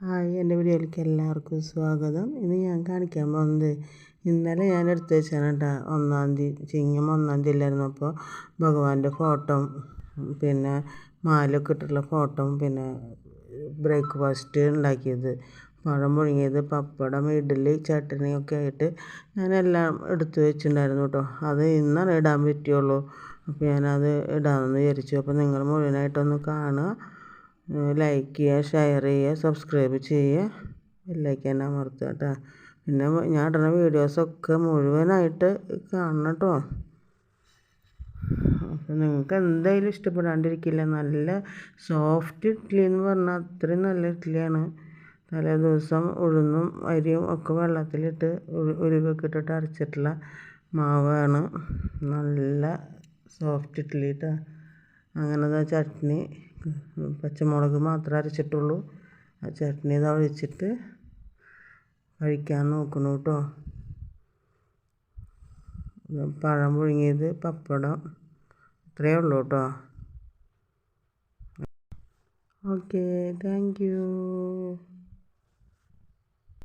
Hi, എൻ്റെ വീഡിയോയിലേക്ക് എല്ലാവർക്കും സ്വാഗതം. ഇന്ന് ഞാൻ കാണിക്കാൻ പോകുന്നത് ഇന്നലെ ഞാൻ എടുത്തു വെച്ചാണ് കേട്ടോ. 1-ാം തീയതി ചിങ്ങം 1-ാം തീയതി അല്ലായിരുന്നു. അപ്പോൾ ഭഗവാന്റെ ഫോട്ടോ, പിന്നെ മാലൊക്കെ ഇട്ടിട്ടുള്ള ഫോട്ടോ, പിന്നെ ബ്രേക്ക്ഫാസ്റ്റ് ഉണ്ടാക്കിയത്, പഴം പുഴുങ്ങിയത്, പപ്പടം, ഇഡ്ഡലി, ചട്നിയൊക്കെ ആയിട്ട് ഞാനെല്ലാം എടുത്തു വെച്ചിട്ടുണ്ടായിരുന്നു കേട്ടോ. അത് ഇന്നാണ് ഇടാൻ പറ്റുള്ളൂ. അപ്പോൾ ഞാനത് ഇടാമെന്ന് വിചാരിച്ചു. അപ്പോൾ നിങ്ങൾ മുഴുവനായിട്ടൊന്ന് കാണുക, ലൈക്ക് ചെയ്യുക, ഷെയർ ചെയ്യുക, സബ്സ്ക്രൈബ് ചെയ്യുക, ബെല്ലൈക്കൻ അമർത്തുക കേട്ടോ. പിന്നെ ഞാൻ ഇടുന്ന വീഡിയോസൊക്കെ മുഴുവനായിട്ട് കാണണം കേട്ടോ. അപ്പോൾ നിങ്ങൾക്ക് എന്തായാലും ഇഷ്ടപ്പെടാണ്ടിരിക്കില്ല. നല്ല സോഫ്റ്റ് ഇഡ്ഡലി എന്ന് പറഞ്ഞാൽ അത്രയും നല്ല ഇഡ്ഡലിയാണ്. തലേ ദിവസം ഉഴുന്നും അരിയും ഒക്കെ വെള്ളത്തിലിട്ട് ഉരുവൊക്കെ ഇട്ടിട്ട് അരച്ചിട്ടുള്ള മാവാണ്. നല്ല സോഫ്റ്റ് ഇഡ്ഡലി കേട്ടോ. അങ്ങനെ ചട്നി, പച്ചമുളക് മാത്രമേ അരച്ചിട്ടുള്ളൂ. ആ ചട്നി ഇതാ ഒഴിച്ചിട്ട് കഴിക്കാൻ നോക്കണം കേട്ടോ. പഴം പുഴുങ്ങിയത്, പപ്പടം, ഇത്രയേ ഉള്ളൂ കേട്ടോ. Okay, thank you.